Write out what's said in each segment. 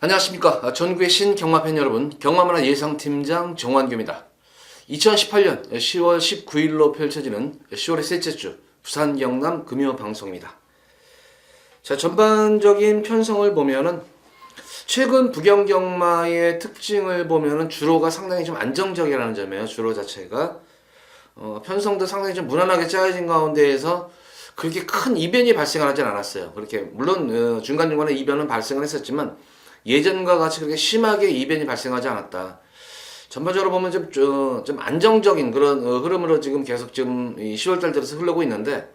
안녕하십니까. 전국의 신경마팬 여러분, 경마문화 예상팀장 정환규입니다. 2018년 10월 19일로 펼쳐지는 10월의 셋째 주 부산 경남 금요 방송입니다. 자, 전반적인 편성을 보면은 최근 부경경마의 특징을 보면은 주로가 상당히 좀 안정적이라는 점이에요. 주로 자체가 편성도 상당히 좀 무난하게 짜여진 가운데에서 그렇게 큰 이변이 발생하지 않았어요. 그렇게 물론 중간중간에 이변은 발생을 했었지만 예전과 같이 그렇게 심하게 이변이 발생하지 않았다. 전반적으로 보면 좀 안정적인 그런 흐름으로 지금 계속 지금 10월달 들어서 흐르고 있는데,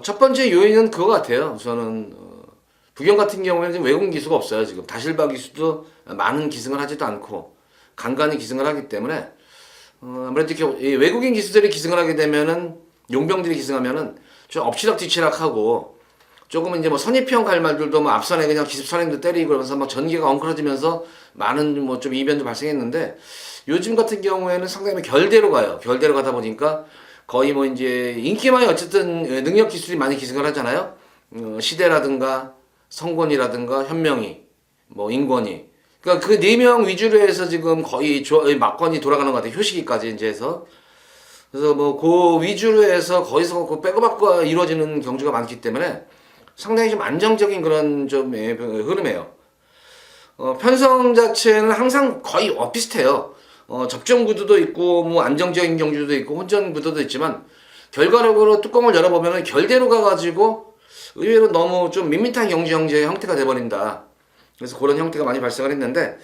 첫 번째 요인은 그거 같아요. 저는 부경 같은 경우에는 지금 외국 기수가 없어요. 지금 다실바 기수도 많은 기승을 하지도 않고 간간히 기승을 하기 때문에 아무래도 이렇게 외국인 기수들이 기승을 하게 되면은 용병들이 기승하면은 좀 엎치락뒤치락하고 조금은 이제 뭐 선입형 갈말들도 뭐 앞선에 그냥 기습 선행도 때리고 그러면서 막 전개가 엉클어지면서 많은 뭐 좀 이변도 발생했는데, 요즘 같은 경우에는 상당히 결대로 가요. 결대로 가다 보니까 거의 뭐 이제 인기만이 어쨌든 능력 기술이 많이 기승을 하잖아요. 시대라든가 성곤이라든가 현명이 뭐 인권이, 그러니까 그 네 명 위주로 해서 지금 거의 막건이 돌아가는 것 같아요. 효시기까지 이제 해서. 그래서 뭐 그 위주로 해서 거기서 그 백업업과 이루어지는 경주가 많기 때문에 상당히 좀 안정적인 그런 좀 흐름이에요. 편성 자체는 항상 거의 비슷해요. 접종 구도도 있고 뭐 안정적인 경주도 있고 혼전 구도도 있지만, 결과적으로 뚜껑을 열어보면은 결대로 가가지고 의외로 너무 좀 밋밋한 경주 형제의 형태가 돼버린다. 그래서 그런 형태가 많이 발생을 했는데,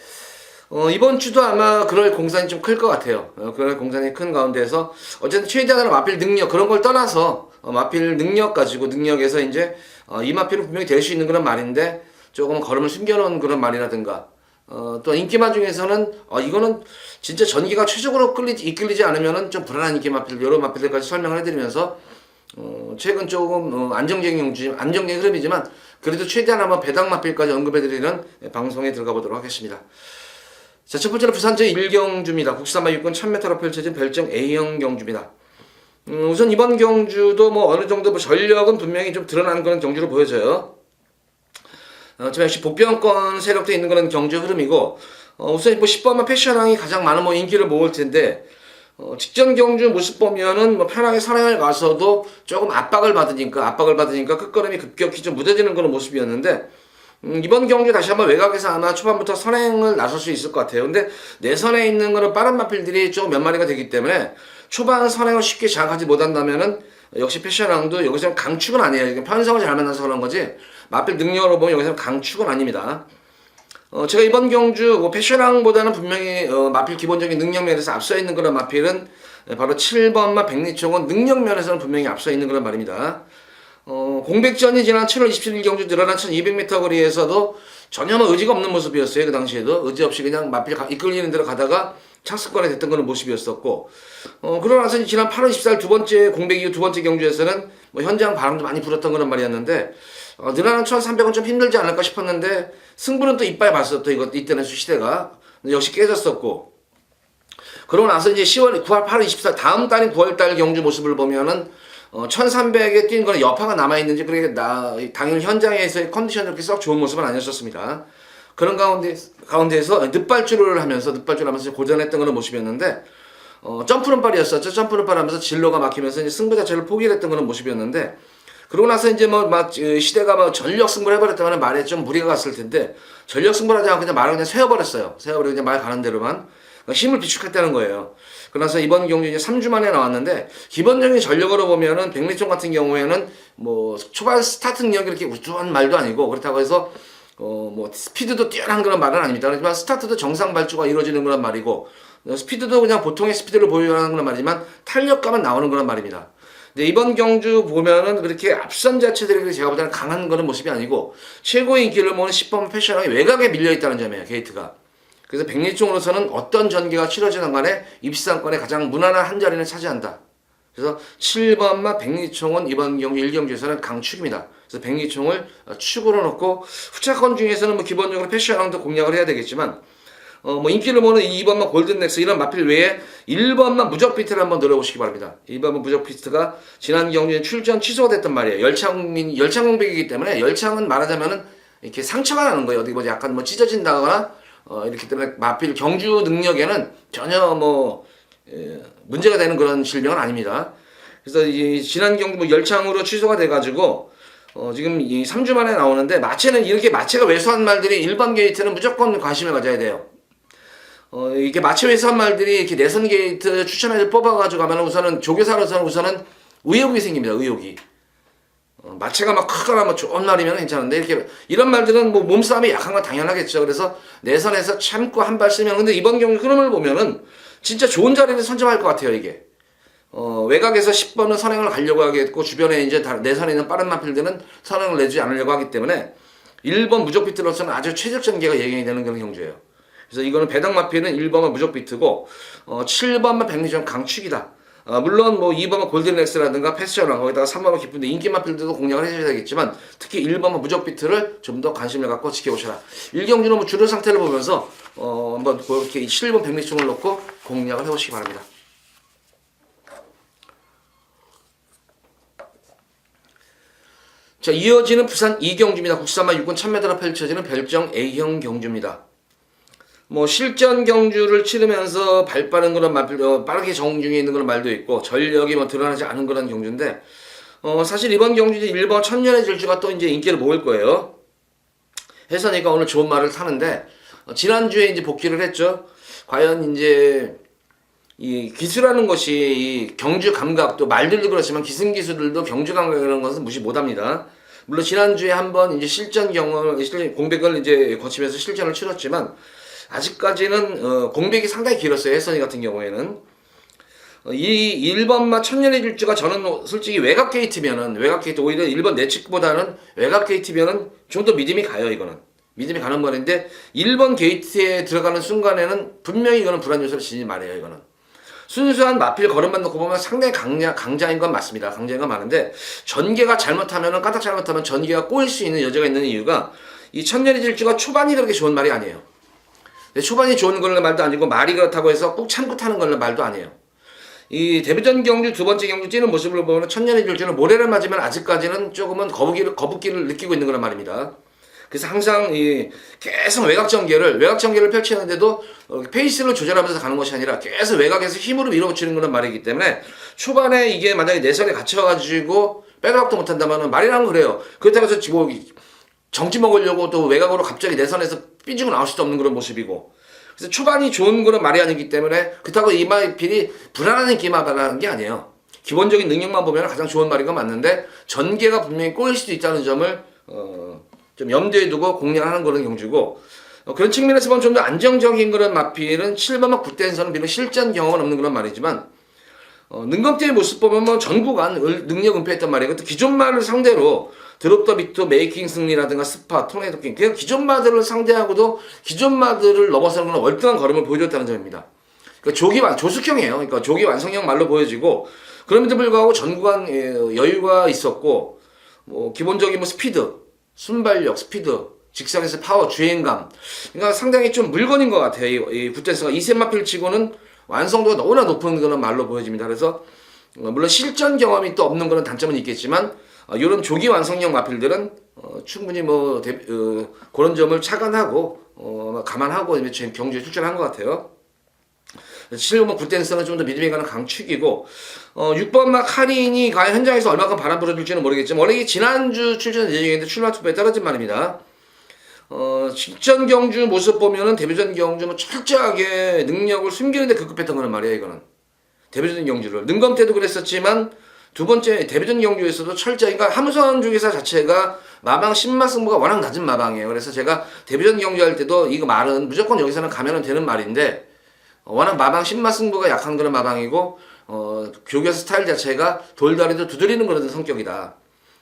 이번 주도 아마 그럴 공산이 좀 클 것 같아요. 그럴 공산이 큰 가운데에서 어쨌든 최대한으로 마필 능력 그런 걸 떠나서 마필 능력 가지고 능력에서 이제 이 마필은 분명히 될 수 있는 그런 말인데 조금 걸음을 숨겨놓은 그런 말이라든가, 또 인기마 중에서는 이거는 진짜 전기가 최적으로 이끌리지 않으면은 좀 불안한 인기 마필, 여러 마필들까지 설명을 해드리면서 최근 조금 안정적인 경주, 안정적인 흐름이지만 그래도 최대한 한번 배당 마필까지 언급해드리는 방송에 들어가 보도록 하겠습니다. 자, 첫 번째로 부산 제1경주입니다. 국산마 육군 1000m로 펼쳐진 별정 A형 경주입니다. 우선 이번 경주도 뭐 어느 정도 뭐 전력은 분명히 좀 드러나는 그런 경주로 보여져요. 좀 역시 복병권 세력도 있는 그런 경주 흐름이고, 우선 뭐 10번만 패션왕이 가장 많은 뭐 인기를 모을 텐데, 직전 경주 모습 보면은 뭐 편하게 선행을 가서도 조금 압박을 받으니까 끝걸음이 급격히 좀 무뎌지는 그런 모습이었는데, 이번 경주 다시 한번 외곽에서 아마 초반부터 선행을 나설 수 있을 것 같아요. 근데 내선에 있는 거는 빠른 마필들이 좀 몇 마리가 되기 때문에 초반 선행을 쉽게 장악하지 못한다면은 역시 패션왕도 여기서는 강축은 아니에요. 편성을 잘 만나서 그런 거지 마필 능력으로 보면 여기서는 강축은 아닙니다. 제가 이번 경주 뭐 패션왕보다는 분명히 마필 기본적인 능력 면에서 앞서 있는 그런 마필은 바로 7번마 백리총은 능력 면에서는 분명히 앞서 있는 그런 말입니다. 공백전이 지난 7월 27일 경주 늘어난 1200m 거리에서도 전혀 뭐 의지가 없는 모습이었어요. 그 당시에도 의지 없이 그냥 마필 이끌리는 대로 가다가 착습권에 됐던 그런 모습이었었고, 그러고 나서 지난 8월 24일 두 번째 공백 이후 두 번째 경주에서는 뭐 현장 바람도 많이 불었던 그런 말이었는데, 늘어난 1300은 좀 힘들지 않을까 싶었는데 승부는 또 이빨 봤어. 또 이때는 시대가 역시 깨졌었고, 그러고 나서 이제 9월 8월 24일 다음 달인 9월달 경주 모습을 보면은 1300에 뛴 거는 여파가 남아있는지, 그러니까 당일 현장에서의 컨디션이 그렇게 썩 좋은 모습은 아니었었습니다. 그런 가운데에서 늑발주를 하면서 고전했던 그런 모습이었는데, 점프른발이었었죠. 점프른발 하면서 진로가 막히면서 이제 승부 자체를 포기를 했던 그런 모습이었는데, 그러고 나서 이제 시대가 전력 승부를 해버렸다면 말에 좀 무리가 갔을 텐데, 전력 승부를 하지 않고 그냥 말을 그냥 세워버렸어요. 세워버리고 그냥 말 가는 대로만 힘을 비축했다는 거예요. 그래서 이번 경주 이제 3주 만에 나왔는데, 기본적인 전력으로 보면은 백리총 같은 경우에는 뭐 초반 스타트 능력이 이렇게 우수한 말도 아니고, 그렇다고 해서 뭐 스피드도 뛰어난 그런 말은 아닙니다. 하지만 스타트도 정상 발주가 이루어지는 그런 말이고, 스피드도 그냥 보통의 스피드를 보유하는 그런 말이지만 탄력감은 나오는 그런 말입니다. 근데 이번 경주 보면은 그렇게 앞선 자체들이 제가 보다는 강한 그런 모습이 아니고, 최고의 인기를 모으는 10번 패션왕이 외곽에 밀려있다는 점이에요. 게이트가. 그래서 백리총으로서는 어떤 전개가 치러지는 간에 입상권에 가장 무난한 한 자리를 차지한다. 그래서 7번마 백리총은 이번 경주 1경주에서는 강축입니다. 그래서 백리총을 축으로 놓고, 후차권 중에서는 뭐 기본적으로 패션왕도 공략을 해야 되겠지만, 뭐 인기를 모으는 2번마 골든넥스 이런 마필 외에 1번마 무적피트를 한번 노려보시기 바랍니다. 1번마 무적피트가 지난 경주에 출전 취소가 됐단 말이에요. 열창 공백이기 때문에, 열창은 말하자면은 이렇게 상처가 나는 거예요. 어디 뭐 약간 뭐 찢어진다거나 이렇기 때문에 마필 경주 능력에는 전혀 뭐 문제가 되는 그런 질병은 아닙니다. 그래서 이 지난 경기 뭐 열창으로 취소가 돼가지고 지금 이 3주 만에 나오는데 마체는 이렇게 마체가 왜소한 말들이 일반 게이트는 무조건 관심을 가져야 돼요. 이게 마체 왜소한 말들이 이렇게 내선 게이트 추천해서 뽑아가지고 가면 우선은 조교사로서는 우선은 의욕이 생깁니다. 의욕이. 마체가 막 크거나 뭐 좋은 말이면 괜찮은데 이렇게 이런 말들은 뭐 몸싸움이 약한 건 당연하겠죠. 그래서 내선에서 참고 한 발 쓰면 근데 이번 경기 흐름을 보면은 진짜 좋은 자리를 선점할 것 같아요. 이게 외곽에서 10번은 선행을 가려고 하겠고 주변에 이제 내선에 있는 빠른 마필들은 선행을 내지 않으려고 하기 때문에 1번 무적 비트로서는 아주 최적 전개가 예견이 되는 그런 경주예요. 그래서 이거는 배당 마필은 1번은 무적 비트고 7번만 백리전 강축이다. 물론 뭐 2번은 골든렉스라든가 패셔널 거기다가 3번은 기쁜데 인기 마필들도 공략을 해줘야 되겠지만 특히 1번은 무적 비트를 좀 더 관심을 갖고 지켜보셔라. 1경주는 뭐 주류 상태를 보면서 한번 그렇게 7번 백리중을 놓고 공략을 해보시기 바랍니다. 자, 이어지는 부산 2경주입니다. 국산마 6군 1000m로 펼쳐지는 별정 A형 경주입니다. 뭐 실전 경주를 치르면서 발 빠른 그런 빠르게 정중에 있는 그런 말도 있고 전력이 뭐 드러나지 않은 그런 경주인데 사실 이번 경주 이제 1번 천년의 질주가 또 이제 인기를 모을 거예요. 해서니까 오늘 좋은 말을 타는데 지난주에 이제 복귀를 했죠. 과연 이제 이 기술하는 것이 이 경주 감각 또 말들도 그렇지만 기승 기술들도 경주 감각이라는 것은 무시 못합니다. 물론 지난주에 한번 이제 실전 경험 공백을 이제 거치면서 실전을 치렀지만 아직까지는 공백이 상당히 길었어요. 혜선이 같은 경우에는 이 1번마 천년의 질주가 저는 솔직히 외곽 게이트면은 외곽 게이트 오히려 1번 내측보다는 외곽 게이트면은 좀 더 믿음이 가요. 이거는 믿음이 가는 말인데 1번 게이트에 들어가는 순간에는 분명히 이거는 불안 요소를 지닌 말이에요. 이거는 순수한 마필 걸음만 놓고 보면 상당히 강자인 건 맞습니다. 강자인 건 많은데 전개가 잘못하면은 까딱 잘못하면 전개가 꼬일 수 있는 여지가 있는 이유가 이 천년의 질주가 초반이 그렇게 좋은 말이 아니에요. 초반이 좋은 거는 말도 아니고 말이 그렇다고 해서 꼭 참고 타는 거는 말도 아니에요. 이 데뷔전 경주 두 번째 경주 뛰는 모습을 보면 천년의 질주는 모래를 맞으면 아직까지는 조금은 거북기를 느끼고 있는 거란 말입니다. 그래서 항상 계속 외곽 전개를 펼치는데도 페이스를 조절하면서 가는 것이 아니라 계속 외곽에서 힘으로 밀어붙이는 그런 말이기 때문에 초반에 이게 만약에 내선에 갇혀가지고 백업도 못한다면 말이랑 그래요. 그렇다고 해서 지금 정지 먹으려고 또 외곽으로 갑자기 내선에서 삐지고 나올 수도 없는 그런 모습이고 그래서 초반이 좋은 거는 말이 아니기 때문에 그렇다고 이 마필이 불안한 기마라는 게 아니에요. 기본적인 능력만 보면 가장 좋은 말인 건 맞는데 전개가 분명히 꼬일 수도 있다는 점을 좀 염두에 두고 공략하는 그런 경주고 그런 측면에서 보면 좀 더 안정적인 그런 마필은 7번만 굿댄서는 비록 실전 경험은 없는 그런 말이지만 능검대의 모습 보면 뭐 전구간 능력 은폐했단 말이에요. 또 기존 말을 상대로 드롭더 비트, 메이킹 승리라든가 스파, 토네이도 킹 그냥 기존 마들을 상대하고도 기존 마들을 넘어서는 그런 월등한 걸음을 보여줬다는 점입니다. 그러니까 조숙형이에요. 그러니까 조기 완성형 말로 보여지고 그럼에도 불구하고 전구간 여유가 있었고 뭐 기본적인 뭐 스피드, 순발력, 스피드, 직선에서 파워, 주행감 그러니까 상당히 좀 물건인 것 같아요. 이 굿댄서가 2세 마필 치고는 완성도가 너무나 높은 그런 말로 보여집니다. 그래서 물론 실전 경험이 또 없는 그런 단점은 있겠지만 이런 조기 완성형 마필들은 충분히 뭐 그런 점을 착안하고 감안하고 경주에 출전한 것 같아요. 7번 굿댄서는 좀 더 믿음이 가는 강축이고 6번 막 카린이 과연 현장에서 얼마큼 바람 불어줄지는 모르겠지만 원래 지난주 출전 예정인데 출마 투표에 떨어진 말입니다. 직전 경주 모습 보면은 데뷔전 경주 뭐 철저하게 능력을 숨기는데 급급했던 거는 말이야. 이거는 데뷔전 경주를 능검 때도 그랬었지만 두 번째 데뷔전 경주에서도 철저히 그러니까 함선 중개사 자체가 마방 10마 승부가 워낙 낮은 마방이에요. 그래서 제가 데뷔전 경주할 때도 이거 말은 무조건 여기서는 가면은 되는 말인데 워낙 마방 10마 승부가 약한 그런 마방이고 교교 스타일 자체가 돌다리도 두드리는 그런 성격이다.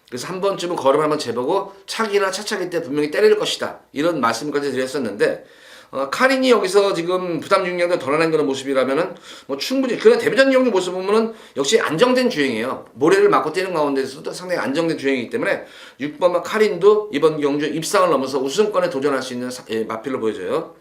그래서 한 번쯤은 걸음 한번 재보고 차기나 차차기 때 분명히 때릴 것이다. 이런 말씀까지 드렸었는데 카린이 여기서 지금 부담 중량도 덜어낸 그런 모습이라면은 뭐 충분히 그런 데뷔전 경주 모습 보면은 역시 안정된 주행이에요. 모래를 맞고 뛰는 가운데서도 상당히 안정된 주행이기 때문에 6번마 카린도 이번 경주 입상을 넘어서 우승권에 도전할 수 있는 마필로 보여져요.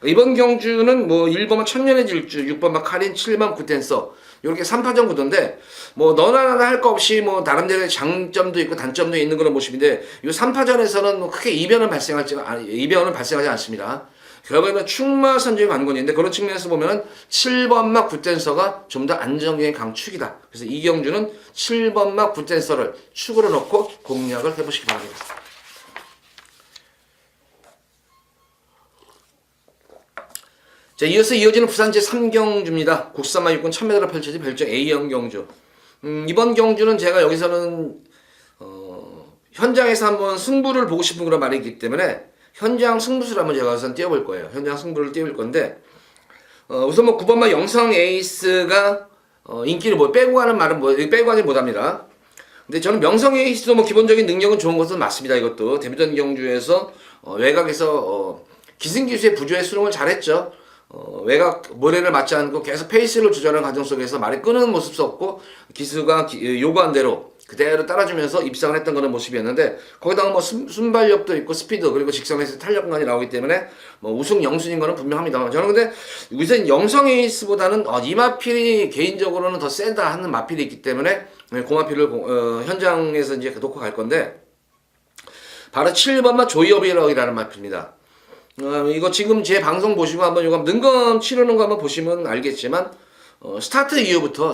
이번 경주는 뭐 1번은 천년의 질주, 6번 마카린, 7번 구텐서 이렇게 3파전 구도인데 뭐 너나 나나 할 거 없이 뭐 나름대로의 장점도 있고 단점도 있는 그런 모습인데 이 3파전에서는 뭐 크게 이변은 발생하지 않습니다. 결국에는 충마 선정의 관건인데 그런 측면에서 보면은 7번 막 구텐서가 좀 더 안정적인 강축이다. 그래서 이 경주는 7번 막 구텐서를 축으로 넣고 공략을 해보시기 바랍니다. 자, 이어서 이어지는 부산 제3경주입니다. 국산마 육군 1000m로 펼쳐진 별정 A형 경주. 이번 경주는 제가 여기서는 현장에서 한번 승부를 보고 싶은 그런 말이기 때문에 현장 승부수를 한번 제가 우선 띄워볼 거예요. 현장 승부를 띄워볼 건데 우선 뭐 9번마 영성 에이스가 인기를 뭐 빼고 가는 말은 뭐 빼고 가지 못합니다. 근데 저는 명성 에이스도 뭐 기본적인 능력은 좋은 것은 맞습니다. 이것도 데뷔전 경주에서 외곽에서 기승기수의 부조의 수능을 잘했죠. 외곽 모래를 맞지 않고 계속 페이스를 조절하는 과정 속에서 말이 끄는 모습 썼고 기수가 요구한 대로 그대로 따라주면서 입상을 했던 그런 모습이었는데 거기다가 뭐 순발력도 있고 스피드 그리고 직선에서 탄력감이 나오기 때문에 뭐 우승 영순인 거는 분명합니다. 저는 근데 우선 영성 에이스보다는 이 마필이 개인적으로는 더 세다 하는 마필이 있기 때문에 그 마필을 현장에서 이제 놓고 갈 건데 바로 7번마 조이어비럭이라는 마필입니다. 이거 지금 제 방송 보시고 한번 이거 능검 치르는 거 한번 보시면 알겠지만 스타트 이후부터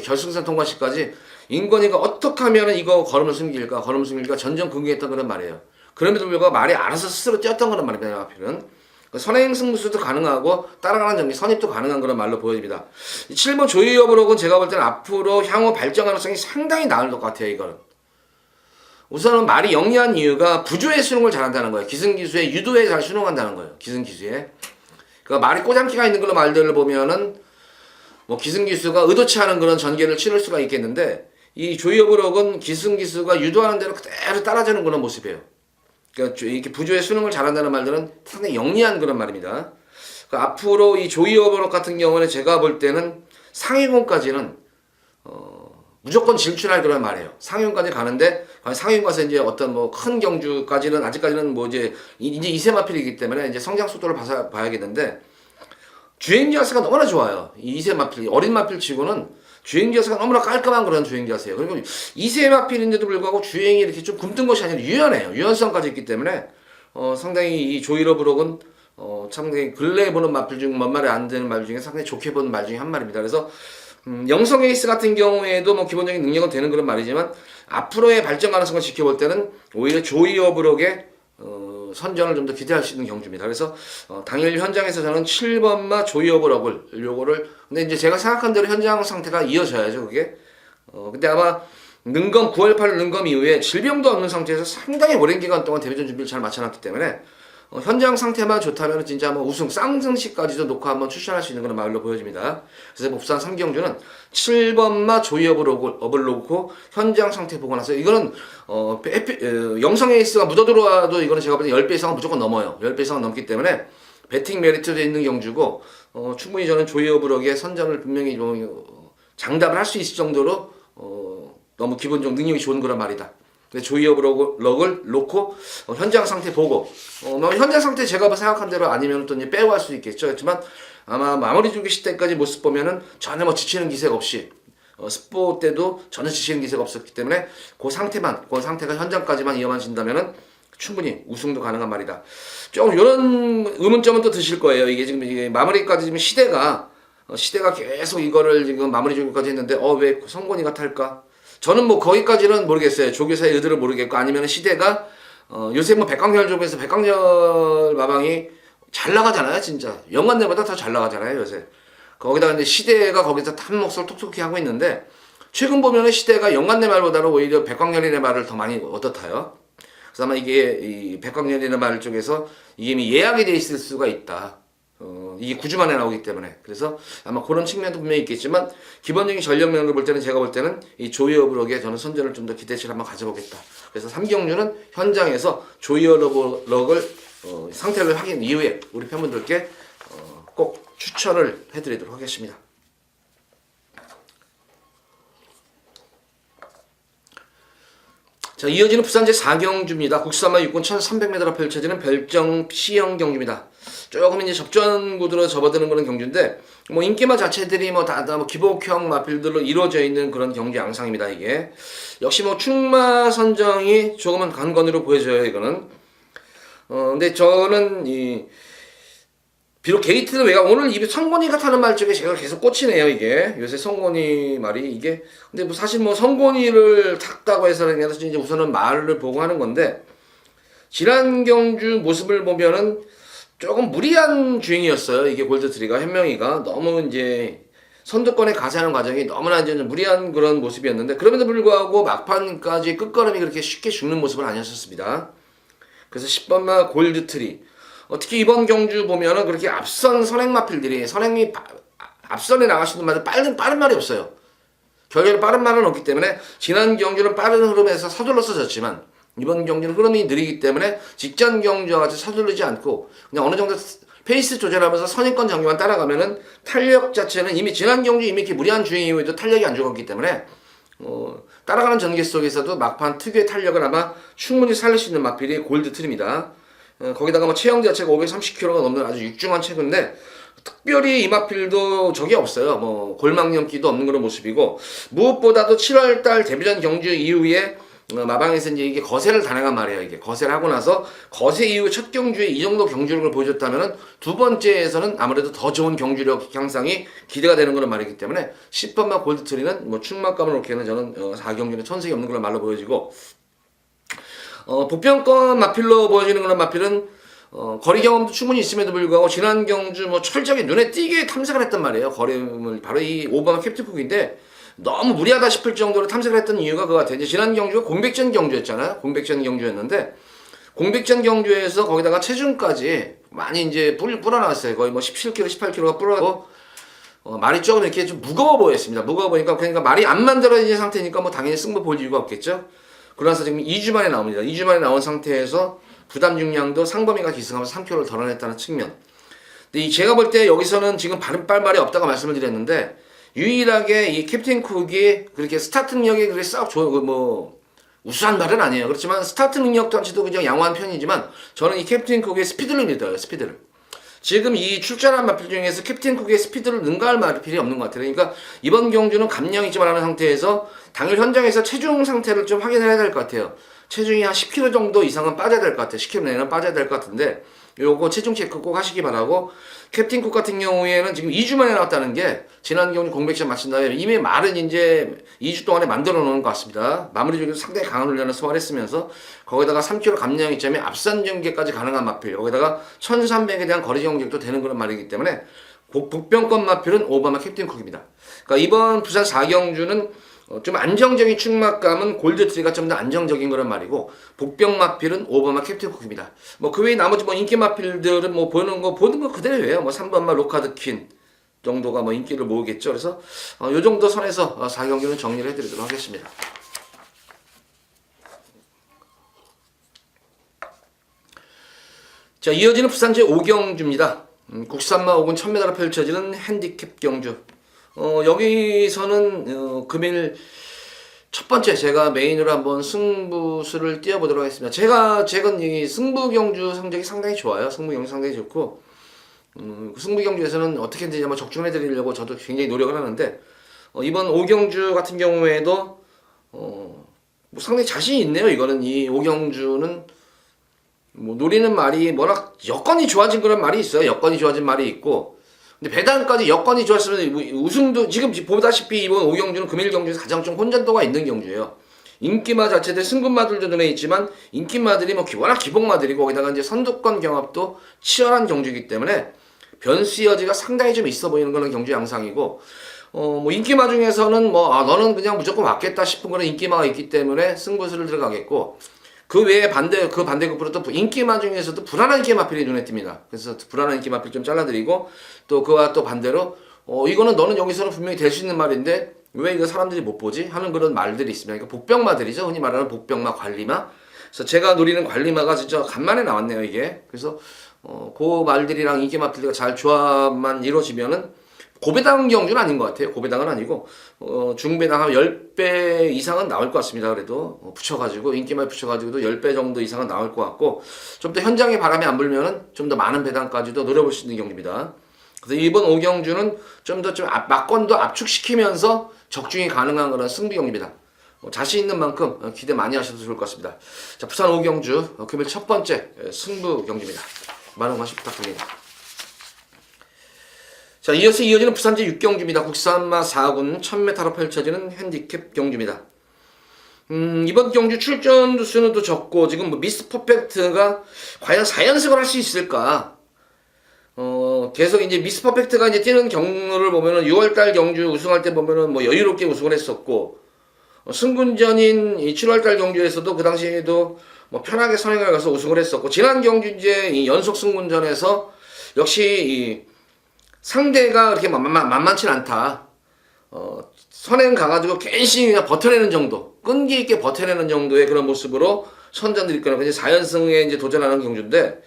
결승선 통과시까지 인권이가 어떻게 하면은 이거 걸음을 숨길까 전전긍긍했던 그런 말이에요. 그럼에도 불구하고 말이 알아서 스스로 뛰었던 그런 말입니다. 마필은 선행 승부수도 가능하고 따라가는 전기 선입도 가능한 그런 말로 보여집니다. 7번 조이어브록은 제가 볼 때는 앞으로 향후 발전 가능성이 상당히 나을 것 같아요. 이거는 우선은 말이 영리한 이유가 부조의 수능을 잘한다는 거예요. 기승기수의 유도에 잘 수능한다는 거예요. 기승기수에. 그러니까 말이 꼬장기가 있는 그런 말들을 보면은 뭐 기승기수가 의도치 않은 그런 전개를 치를 수가 있겠는데 이 조이어브록은 기승기수가 유도하는 대로 그대로 따라주는 그런 모습이에요. 그러니까 이렇게 부조의 수능을 잘한다는 말들은 상당히 영리한 그런 말입니다. 그러니까 앞으로 이 조이어브록 같은 경우는 제가 볼 때는 상위권까지는 무조건 진출할 그런 말이에요. 상위권까지 가는데 상위권 가서 이제 어떤 뭐 큰 경주까지는 아직까지는 뭐 이제 2세 마필이기 때문에 이제 성장 속도를 봐야겠는데 주행 자세가 너무나 좋아요. 이 2세 마필 어린 마필 치고는 주행 자세가 너무나 깔끔한 그런 주행 자세예요. 그리고 2세 마필인데도 불구하고 주행이 이렇게 좀 굼뜬 것이 아니라 유연해요. 유연성까지 있기 때문에 상당히 이 조이어브록은 상당히 근래에 보는 마필 중 뭔 말이 안 되는 말 중에 상당히 좋게 보는 말 중에 한 말입니다. 그래서 영성 에이스 같은 경우에도 뭐 기본적인 능력은 되는 그런 말이지만 앞으로의 발전 가능성을 지켜볼 때는 오히려 조이어브록의 선전을 좀 더 기대할 수 있는 경주입니다. 그래서 당일 현장에서 저는 7번마 조이어브록을 요거를 근데 이제 제가 생각한 대로 현장 상태가 이어져야죠 그게. 근데 아마 능검 9월 8일 능검 이후에 질병도 없는 상태에서 상당히 오랜 기간 동안 데뷔전 준비를 잘 마쳐놨기 때문에 현장 상태만 좋다면 진짜 뭐 우승 쌍승시까지도 놓고 한번 추천할 수 있는 그런 말로 보여집니다. 그래서 부산 3경주는 7번마 조이어브록을 놓고 현장 상태 보고 나서 이거는 영성 에이스가 묻어 들어와도 이거는 제가 볼 때 10배 이상은 무조건 넘어요. 10배 이상은 넘기 때문에 배팅 메리트도 있는 경주고 충분히 저는 조이어브록의 선전을 분명히 장담을 할 수 있을 정도로 너무 기본적 능력이 좋은 그런 말이다. 조이어브록을 놓고 현장 상태 보고 현장 상태 제가 생각한 대로 아니면 또 이제 빼고 할 수 있겠죠. 그렇지만 아마 마무리 주기 시대까지 모습 보면은 전혀 뭐 지치는 기색 없이 스포 때도 전혀 지치는 기색 없었기 때문에 그 상태가 현장까지만 이어만진다면은 충분히 우승도 가능한 말이다. 조금 이런 의문점은 또 드실 거예요. 이게 지금 이게 마무리까지 지금 시대가 계속 이거를 지금 마무리 주기까지 했는데 왜 성곤이가 탈까? 저는 뭐 거기까지는 모르겠어요. 조교사의 의도를 모르겠고 아니면 시대가 요새 뭐 백광열 쪽에서 백광열 마방이 잘 나가잖아요. 진짜 연관내보다 더 잘 나가잖아요 요새. 거기다가 이제 시대가 거기서 탄 몫을 톡톡히 하고 있는데 최근 보면은 시대가 연관내 말보다는 오히려 백광열이네 말을 더 많이 얻어타요. 그래서 아마 이게 이 백광열이네 말 쪽에서 이게 이미 예약이 돼 있을 수가 있다. 이게 9주 만에 나오기 때문에 그래서 아마 그런 측면도 분명히 있겠지만 기본적인 전력면으로 볼 때는 제가 볼 때는 이 조이어브록에 저는 선전을 좀 더 기대치를 한번 가져보겠다. 그래서 3경주는 현장에서 조이어브록을 상태를 확인 이후에 우리 팬분들께 꼭 추천을 해드리도록 하겠습니다. 자, 이어지는 부산 제4경주입니다. 국산마 육군 1300m로 펼쳐지는 별정 C형 경주입니다. 조금 이제 접전 구도로 접어드는 그런 경주인데, 뭐 인기마 자체들이 뭐 다 뭐 기복형 마필들로 이루어져 있는 그런 경주 양상입니다. 이게 역시 뭐 충마 선정이 조금은 관건으로 보여져요. 이거는. 근데 저는 비록 게이트는 외곽, 오늘 입에 성곤이가 타는 말 쪽에 제가 계속 꽂히네요. 이게 요새 성곤이 말이 이게, 근데 뭐 사실 뭐 성곤이를 탔다고 해서는 이제 우선은 말을 보고 하는 건데, 지난 경주 모습을 보면은 조금 무리한 주행이었어요. 이게 골드트리가 현명이가 너무 이제 선두권에 가세하는 과정이 너무나 이제 무리한 그런 모습이었는데, 그럼에도 불구하고 막판까지 끝걸음이 그렇게 쉽게 죽는 모습은 아니었습니다. 그래서 10번마 골드트리, 특히 이번 경주 보면은 그렇게 앞선 선행마필들이 선행이 앞선에 나가시는 말들 빠른 말이 없어요. 결국에는 빠른 말은 없기 때문에 지난 경주는 빠른 흐름에서 서둘러서 졌지만 이번 경주는 흐름이 느리기 때문에 직전 경주와 같이 서두르지 않고 그냥 어느 정도 페이스 조절하면서 선행권 장기만 따라가면은 탄력 자체는 이미 지난 경주 이미 이렇게 무리한 주행 이후에도 탄력이 안 죽었기 때문에 따라가는 전개 속에서도 막판 특유의 탄력을 아마 충분히 살릴 수 있는 마필이 골드트리입니다. 거기다가 뭐 체형 자체가 530kg가 넘는 아주 육중한 체구인데 특별히 이 마필도 적이 없어요. 뭐 골망염기도 없는 그런 모습이고, 무엇보다도 7월달 데뷔전 경주 이후에 마방에서 이제 이게 거세를 단행한 말이에요. 이게 거세를 하고 나서 거세 이후 첫 경주에 이 정도 경주력을 보여줬다면은 두 번째에서는 아무래도 더 좋은 경주력 향상이 기대가 되는 그런 말이기 때문에 10번마 골드트리는 뭐 충만감을 놓기에는 저는 4경주에 천색이 없는 그런 말로 보여지고, 복병권 마필로 보여지는 그런 마필은 거리 경험도 충분히 있음에도 불구하고 지난 경주 뭐 철저하게 눈에 띄게 탐색을 했단 말이에요. 거리를 바로 이 오바마 캡틴쿡인데 너무 무리하다 싶을 정도로 탐색을 했던 이유가 그거 같아요. 이제 지난 경주가 공백전 경주였잖아요. 공백전 경주였는데 공백전 경주에서 거기다가 체중까지 많이 이제 불어나왔어요. 거의 뭐 17kg, 18kg가 불어나고 말이 조금 이렇게 좀 무거워 보였습니다. 무거워 보니까 그러니까 말이 안 만들어진 상태니까 뭐 당연히 승부 볼 이유가 없겠죠. 그러나서 지금 2주 만에 나옵니다. 2주 만에 나온 상태에서 부담 중량도 상범위가 기승하면서 3kg를 덜어냈다는 측면. 근데 제가 볼 때 여기서는 지금 발발이 없다고 말씀을 드렸는데, 유일하게 이 캡틴 쿡이 그렇게 스타트 능력이 그렇게 썩 좋은 뭐 우수한 말은 아니에요. 그렇지만 스타트 능력 자체도 그냥 양호한 편이지만 저는 이 캡틴 쿡의 스피드를 믿어요. 스피드를. 지금 이 출전한 마필 중에서 캡틴 쿡의 스피드를 능가할 마필이 없는 것 같아요. 그러니까 이번 경주는 감량이 좀 하는 상태에서 당일 현장에서 체중 상태를 좀 확인해야 될 것 같아요. 체중이 한 10kg 정도 이상은 빠져야 될 것 같아요. 10kg 내는 빠져야 될 것 같은데 요거 체중 체크 꼭 하시기 바라고, 캡틴 쿡 같은 경우에는 지금 2주 만에 나왔다는 게 지난 경주 공백션 마친 다음에 이미 말은 이제 2주 동안에 만들어 놓은 것 같습니다. 마무리 중에서 상당히 강한 훈련을 소화했으면서 거기다가 3kg 감량 이점에 앞선 전개까지 가능한 마필, 거기다가 1300에 대한 거리 경쟁도 되는 그런 말이기 때문에 복병권 마필은 오바마 캡틴 쿡입니다. 그러니까 이번 부산 4경주는 좀 안정적인 충막감은 골드트리가 좀 더 안정적인 그런 말이고, 복병 마필은 오바마 캡틴 쿡입니다. 뭐 그 외에 나머지 뭐 인기 마필들은 뭐 보는 거 그대로예요. 뭐 3번마 로카드 퀸 정도가 뭐 인기를 모으겠죠. 그래서 요 정도 선에서 4경기는 정리를 해드리도록 하겠습니다. 자, 이어지는 부산 제5경주입니다. 국산마 5군 1000m로 펼쳐지는 핸디캡 경주. 여기서는 금일 첫 번째 제가 메인으로 한번 승부수를 띄워보도록 하겠습니다. 제가 최근 이 승부 경주 성적이 상당히 좋아요. 승부 경주 상당히 좋고, 승부 경주에서는 어떻게든지 한번 적중해 드리려고 저도 굉장히 노력을 하는데, 이번 5경주 같은 경우에도 뭐 상당히 자신이 있네요. 이거는 이 5경주는 뭐 노리는 말이 워낙 여건이 좋아진 그런 말이 있어요. 여건이 좋아진 말이 있고, 근데 배당까지 여건이 좋았으면 우승도, 지금 보다시피 이번 5경주는 금일 경주에서 가장 좀 혼전도가 있는 경주예요. 인기마 자체들 승분마들도 눈에 있지만 인기마들이 뭐 워낙 기복마들이고 거기다가 이제 선두권 경합도 치열한 경주이기 때문에 변수 여지가 상당히 좀 있어 보이는 그런 경주 양상이고, 뭐 인기마 중에서는 뭐 너는 그냥 무조건 맞겠다 싶은 그런 인기마가 있기 때문에 승부수를 들어가겠고, 그 외에 그 반대급부로 또 인기마 중에서도 불안한 인기마필이 눈에 띕니다. 그래서 불안한 인기마필 좀 잘라드리고, 또 그와 또 반대로 이거는 너는 여기서는 분명히 될 수 있는 말인데 왜 이거 사람들이 못 보지? 하는 그런 말들이 있습니다. 그러니까 복병마들이죠. 흔히 말하는 복병마, 관리마. 그래서 제가 노리는 관리마가 진짜 간만에 나왔네요, 이게. 그래서 그 말들이랑 인기마필들과 잘 조합만 이루어지면은 고배당 경주는 아닌 것 같아요. 고배당은 아니고 중배당 한 10배 이상은 나올 것 같습니다. 그래도 붙여가지고 인기말 붙여가지고도 10배 정도 이상은 나올 것 같고 좀 더 현장에 바람이 안 불면은 좀 더 많은 배당까지도 노려볼 수 있는 경주입니다. 그래서 이번 5경주는 좀 더 막권도 압축시키면서 적중이 가능한 그런 승부 경기입니다. 자신 있는 만큼 기대 많이 하셔도 좋을 것 같습니다. 자, 부산 5경주 금일 첫 번째 승부 경기입니다. 많은 관심 부탁드립니다. 자, 이어서 이어지는 부산제 6경주입니다. 국산마 4군 1000m로 펼쳐지는 핸디캡 경주입니다. 이번 경주 출전 두수는 또 적고 지금 뭐 미스 퍼펙트가 과연 4연승을 할 수 있을까? 계속 이제 미스 퍼펙트가 이제 뛰는 경로를 보면은 6월달 경주 우승할 때 보면은 뭐 여유롭게 우승을 했었고, 승군전인 이 7월달 경주에서도 그 당시에도 뭐 편하게 선행을 가서 우승을 했었고, 지난 경주 이제 이 연속 승군전에서 역시 이 상대가 그렇게 만만치는 않다. 선행 가가지고 괜시 그냥 버텨내는 정도, 끈기 있게 버텨내는 정도의 그런 모습으로 선전을 이끌어내고 이제 4연승에 이제 도전하는 경주인데,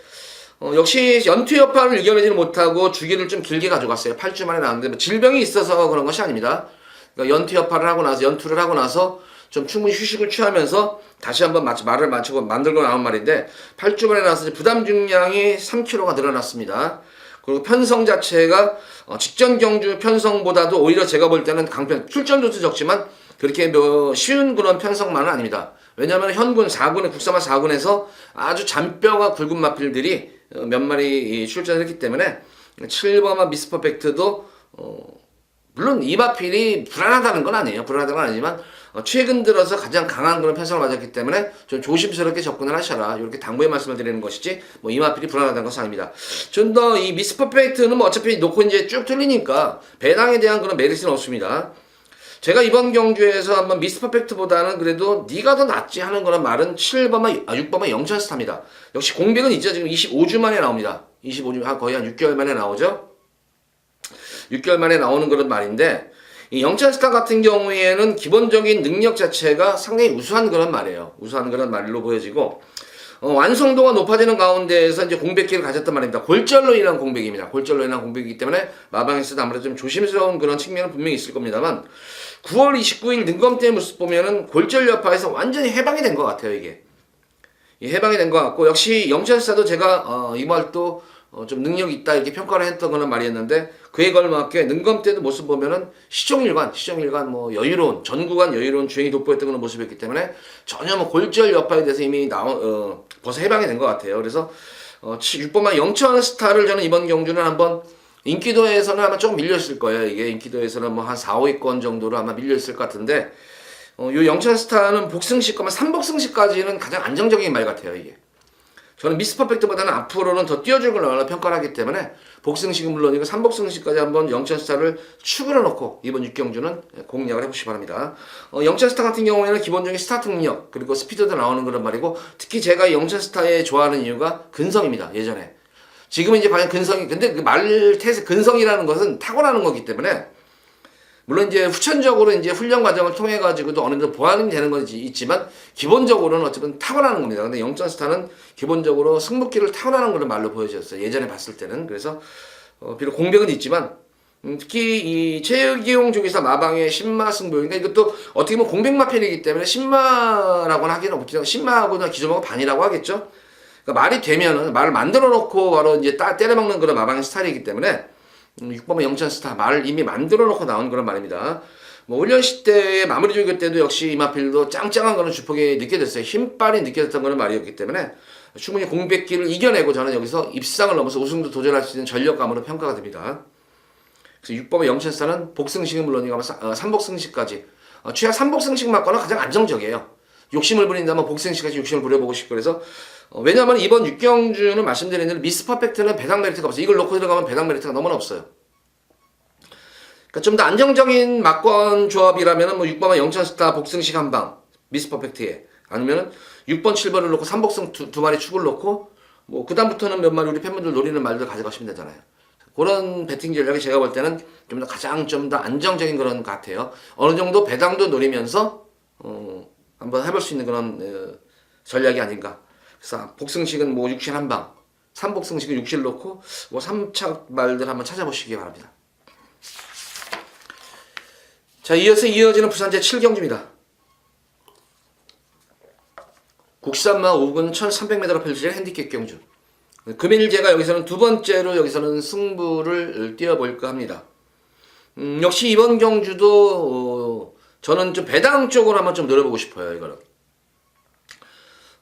역시 연투 여파를 이겨내지는 못하고 주기를 좀 길게 가져갔어요. 8주 만에 나왔는데 뭐 질병이 있어서 그런 것이 아닙니다. 그러니까 연투를 하고 나서 좀 충분히 휴식을 취하면서 다시 한번 말을 맞추고 만들고 나온 말인데 8주 만에 나와서 부담 중량이 3kg가 늘어났습니다. 그리고 편성 자체가 직전 경주 편성보다도 오히려 제가 볼 때는 강편, 출전도도 적지만 그렇게 쉬운 그런 편성만은 아닙니다. 왜냐하면 현군 4군의 국사마 4군에서 아주 잔뼈가 굵은 마필들이 몇 마리 출전을 했기 때문에 7번마 미스 퍼펙트도 물론 이 마필이 불안하다는 건 아니에요. 불안하다는 건 아니지만 최근 들어서 가장 강한 그런 편성을 맞았기 때문에 좀 조심스럽게 접근을 하셔라. 이렇게 당부의 말씀을 드리는 것이지 뭐 이 마필이 불안하다는 것은 아닙니다. 좀 더 이 미스 퍼펙트는 뭐 어차피 놓고 이제 쭉 틀리니까 배당에 대한 그런 메리트는 없습니다. 제가 이번 경주에서 한번 미스 퍼펙트보다는 그래도 네가 더 낫지 하는 그런 말은 6번마 영천스타입니다. 역시 공백은 있죠. 지금 25주 만에 나옵니다. 25주, 거의 한 6개월 만에 나오죠. 6개월 만에 나오는 그런 말인데, 이 영천스타 같은 경우에는 기본적인 능력 자체가 상당히 우수한 그런 말이에요. 우수한 그런 말로 보여지고, 완성도가 높아지는 가운데에서 이제 공백기를 가졌단 말입니다. 골절로 인한 공백입니다. 골절로 인한 공백이기 때문에 마방에서도 아무래도 좀 조심스러운 그런 측면은 분명히 있을 겁니다만, 9월 29일 능검대의 모습 보면은 골절 여파에서 완전히 해방이 된 것 같아요, 이게. 해방이 된 것 같고, 역시 영천스타도 제가, 이말 또, 좀 능력이 있다 이렇게 평가를 했던 거는 말이었는데 그에 걸맞게 능검 때도 모습 보면은 시종일관 뭐 여유로운 전구간 여유로운 주행이 돋보였던 그런 모습이었기 때문에 전혀 뭐 골절 여파에 대해서 이미 벌써 해방이 된 것 같아요. 그래서 6번만 영천스타를 저는 이번 경주는 한번 인기도에서는 아마 조금 밀렸을 거예요. 이게 인기도에서는 뭐 한 4, 5위권 정도로 아마 밀렸을 것 같은데 요 영천스타는 복승시거나 3복승시까지는 가장 안정적인 말 같아요. 이게. 저는 미스 퍼펙트보다는 앞으로는 더 뛰어줄 걸로 평가를 하기 때문에 복승식은 물론이고 3복승식까지 한번 영천스타를 축으로 놓고 이번 6경주는 공략을 해보시기 바랍니다. 영천스타 같은 경우에는 기본적인 스타트 능력 그리고 스피드도 나오는 그런 말이고 특히 제가 영천스타에 좋아하는 이유가 근성입니다. 예전에. 지금은 이제 과연 근성이 근데 그 말태세 근성이라는 것은 타고나는 거기 때문에 물론 이제 후천적으로 이제 훈련 과정을 통해 가지고도 어느 정도 보완이 되는 건 있지만 기본적으로는 어쨌든 타고나는 겁니다. 근데 영천스타는 기본적으로 승부기를 타고나는 걸로 말로 보여졌어요. 예전에 봤을 때는. 그래서 비록 공백은 있지만 특히 이 최기용 중에서 마방의 신마 승부 그러니까 이것도 어떻게 보면 공백마편이기 때문에 신마라고는 하기는 없죠. 신마하고는 기존하고 반이라고 하겠죠. 그러니까 말이 되면은 말을 만들어 놓고 바로 이제 때려먹는 그런 마방의 스타일이기 때문에 6번의 영천스타 말을 이미 만들어 놓고 나온 그런 말입니다. 뭐 훈련시 때의 마무리 조교 때도 역시 이마필도 짱짱한 그런 주폭이 느껴졌어요. 힘빨이 느껴졌던 그런 말이었기 때문에 충분히 공백기를 이겨내고 저는 여기서 입상을 넘어서 우승도 도전할 수 있는 전력감으로 평가가 됩니다. 그래서 6번의 영천스타는 복승식은 물론이고 3복승식까지 최하 3복승식 맞거나 가장 안정적이에요. 욕심을 부린다면 복승식까지 욕심을 부려보고 싶고 그래서 왜냐하면 이번 6경주는 말씀드린 대로 미스 퍼펙트는 배당 메리트가 없어요. 이걸 놓고 들어가면 배당 메리트가 너무나 없어요. 그러니까 좀 더 안정적인 막권 조합이라면 뭐 6번과 영천스타 복승식 한방 미스 퍼펙트에 아니면 6번 7번을 놓고 3복승 두 마리 축을 놓고 뭐 그다음부터는 몇 마리 우리 팬분들 노리는 말들 가져가시면 되잖아요. 그런 배팅 전략이 제가 볼 때는 좀 더 가장 좀 더 안정적인 그런 것 같아요. 어느 정도 배당도 노리면서 한번 해볼 수 있는 그런 전략이 아닌가. 그래서 복승식은 뭐 6실 한방, 3복승식은 6실 놓고 뭐 3차 말들 한번 찾아보시기 바랍니다. 자, 이어서 이어지는 부산 제7경주입니다. 국산마 5군 1300m로 펼쳐질 핸디캡 경주. 금일 제가 여기서는 두 번째로 여기서는 승부를 띄워볼까 합니다. 역시 이번 경주도 저는 좀 배당 쪽으로 한번 좀 노려보고 싶어요. 이거는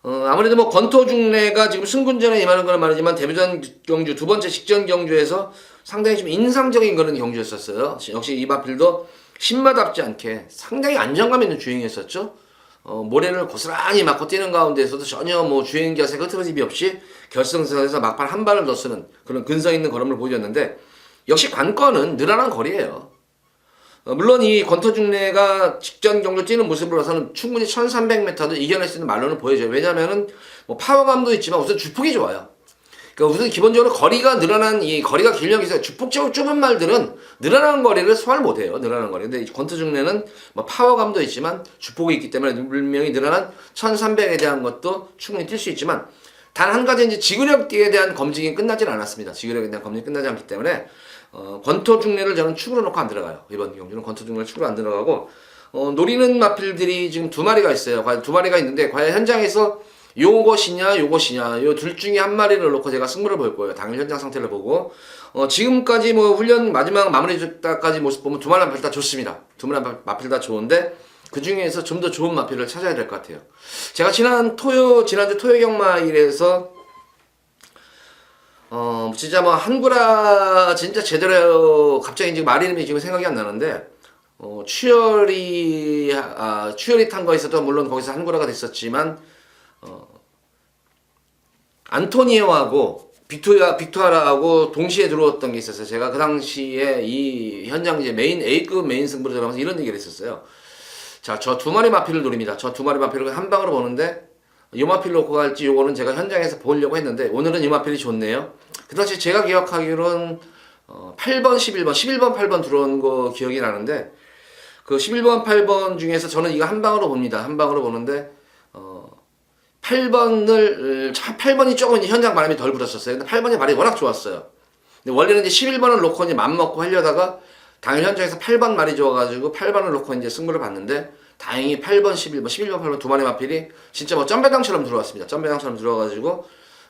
아무래도 뭐 권토중래가 지금 승군전에 임하는 건 말이지만 데뷔전 경주 두 번째 직전 경주에서 상당히 좀 인상적인 그런 경주였었어요. 역시 이 마필도 신마답지 않게 상당히 안정감 있는 주행이었었죠. 모래를 고스란히 맞고 뛰는 가운데서도 전혀 뭐 주행 자세 흐트러짐이 없이 결승선에서 막판 한 발을 더 쓰는 그런 근성 있는 걸음을 보여줬는데, 역시 관건은 늘어난 거리예요. 물론 이 권토중래가 직전 경주 뛰는 모습을 봐서는 충분히 1300m도 이겨낼 수 있는 말로는 보여져요. 왜냐면은 뭐 파워감도 있지만 우선 주폭이 좋아요. 그러니까 우선 기본적으로 거리가 늘어난 이 거리가 길력이 있어요. 주폭적으로 좁은 말들은 늘어난 거리를 소화를 못해요. 늘어난 거리. 근데 권토중래는 뭐 파워감도 있지만 주폭이 있기 때문에 분명히 늘어난 1300에 대한 것도 충분히 뛸 수 있지만, 단 한 가지 이제 지구력에 대한 검증이 끝나진 않았습니다. 지구력에 대한 검증이 끝나지 않기 때문에 권토중래를 저는 축으로 놓고 안 들어가요. 이번 경주는 권토중래를 축으로 안 들어가고 노리는 마필들이 지금 두 마리가 있어요. 과연 두 마리가 있는데 과연 현장에서 요것이냐 요것이냐 요 둘 중에 한 마리를 놓고 제가 승부를 볼 거예요. 당일 현장 상태를 보고 지금까지 뭐 훈련 마지막 마무리 때까지 모습 보면 두 마리 마필 다 좋습니다. 두 마리 마필 다 좋은데 그 중에서 좀 더 좋은 마필을 찾아야 될 것 같아요. 제가 지난주 토요 경마일에서 진짜 뭐 한구라 진짜 제대로 갑자기 지금 말 이름이 지금 생각이 안 나는데 추열이 탄 거 있어도 물론 거기서 한구라가 됐었지만 안토니오하고 빅토아라하고 동시에 들어왔던 게 있었어요. 제가 그 당시에 이 현장 이제 A급 메인 승부를 들어가면서 이런 얘기를 했었어요. 자, 저 두 마리 마필을 노립니다. 저 두 마리 마필을 한 방으로 보는데 요 마필 놓고 갈지 요거는 제가 현장에서 보려고 했는데 오늘은 이 마필이 좋네요. 그 당시 제가 기억하기로는 8번, 11번, 8번 들어온 거 기억이 나는데 그 11번, 8번 중에서 저는 이거 한 방으로 봅니다. 한 방으로 보는데 8번이 조금 이제 현장 바람이 덜 불었었어요. 근데 8번이 말이 워낙 좋았어요. 근데 원래는 이제 11번을 놓고 이제 맘먹고 하려다가 당일 현장에서 8번 말이 좋아가지고 8번을 놓고 이제 승부를 봤는데 다행히 8번, 11번, 8번 두 마리 마필이 진짜 뭐 점배당처럼 들어왔습니다. 점배당처럼 들어와가지고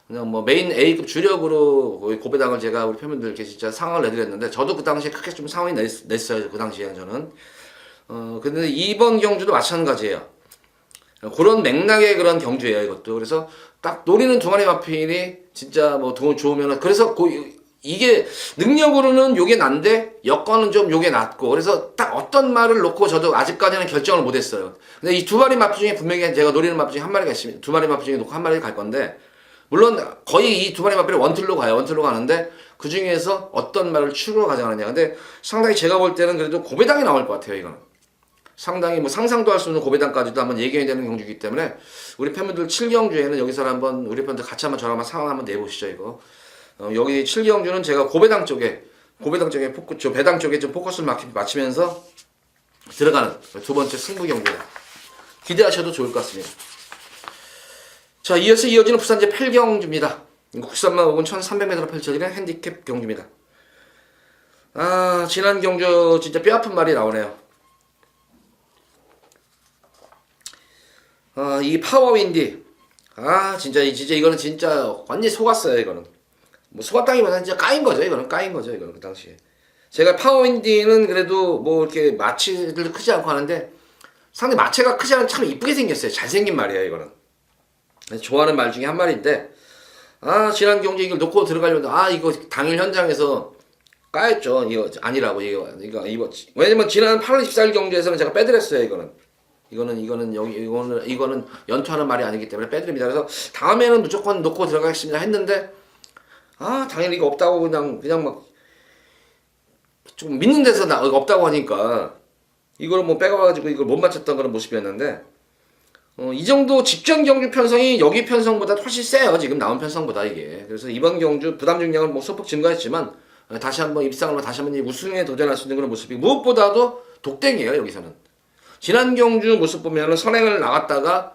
그냥 뭐 메인 A급 주력으로 고배당을 제가 우리 팬분들께 진짜 상황을 내드렸는데 저도 그 당시에 크게 좀 상황이 냈어요. 그 당시에 저는. 근데 이번 경주도 마찬가지예요. 그런 맥락의 그런 경주예요, 이것도. 그래서 딱 노리는 두 마리 마필이 진짜 뭐 좋으면은 그래서 이게 능력으로는 요게 난데 여건은 좀 요게 낮고 그래서 딱 어떤 말을 놓고 저도 아직까지는 결정을 못했어요. 근데 이 두 마리 마필 중에 분명히 제가 노리는 마필 중에 한 마리가 있습니다. 두 마리 마필 중에 놓고 한 마리 갈 건데 물론 거의 이 두 마리 마필이 원툴로 가요. 원툴로 가는데 그 중에서 어떤 말을 축으로 가져가느냐. 근데 상당히 제가 볼 때는 그래도 고배당이 나올 것 같아요, 이거는. 상당히 뭐 상상도 할 수 없는 고배당까지도 한번 예견이 되는 경주이기 때문에 우리 팬분들 7경주에는 여기서 한번 우리 팬들 같이 한번 저랑 한번 상황 한번 내보시죠, 이거. 여기 7경주는 제가 고배당 쪽에 배당 쪽에 좀 포커스를 맞추면서 들어가는 두 번째 승부 경주입니다. 기대하셔도 좋을 것 같습니다. 자, 이어서 이어지는 부산 제8경주입니다. 국산마 5군 1300m로 펼쳐지는 핸디캡 경주입니다. 지난 경주 진짜 뼈아픈 말이 나오네요. 이 파워윈디. 진짜 이거는 진짜 완전히 속았어요, 이거는. 뭐 속았다기보다는 진짜 까인 거죠, 이거는. 그 당시에. 제가 파워윈디는 그래도 뭐 이렇게 마취들도 크지 않고 하는데 상당히 마체가 크지 않은 참 이쁘게 생겼어요. 잘생긴 말이에요, 이거는. 좋아하는 말 중에 한 말인데 지난 경주 이걸 놓고 들어가려면 이거 당일 현장에서 까였죠. 이거 아니라고 이거 왜냐면 지난 8월 14일 경주에서는 제가 빼드렸어요, 이거는 연투하는 말이 아니기 때문에 빼드립니다. 그래서 다음에는 무조건 놓고 들어가겠습니다 했는데 당연히 이거 없다고 그냥 막 좀 믿는 데서 이거 없다고 하니까 이걸 뭐 빼가가지고 이걸 못 맞췄던 그런 모습이었는데 이 정도 직전 경주 편성이 여기 편성보다 훨씬 세요. 지금 나온 편성보다 이게. 그래서 이번 경주 부담 중량은 뭐 소폭 증가했지만 다시 한번 입상을 다시 한번 우승에 도전할 수 있는 그런 모습이 무엇보다도 독땡이에요, 여기서는. 지난 경주 모습 보면은 선행을 나갔다가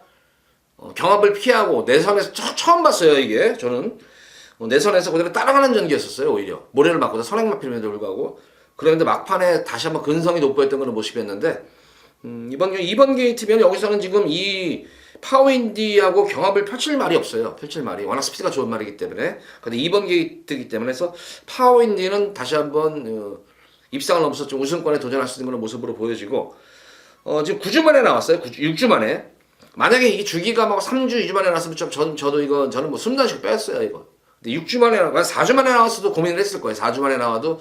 경합을 피하고 내선에서 처음 봤어요, 이게. 저는 내선에서 그대로 따라가는 전기였었어요, 오히려. 모래를 맞고도 선행 마필임에도 불구하고 그런데 막판에 다시 한번 근성이 돋보였던 그런 모습이었는데, 이번 게이트면 여기서는 지금 이 파워윈디하고 경합을 펼칠 말이 없어요. 펼칠 말이. 워낙 스피드가 좋은 말이기 때문에. 근데 이번 게이트이기 때문에 해서 파워윈디는 다시 한번 입상을 넘어서 좀 우승권에 도전할 수 있는 그런 모습으로 보여지고, 지금 9주 만에 나왔어요. 6주 만에. 만약에 이 주기가 막 3주, 2주 만에 나왔으면 저는 뭐 숨도 안 쉬고 뺐어요, 이거. 근데 6주 만에 4주 만에 나왔어도 고민을 했을 거예요. 4주 만에 나와도,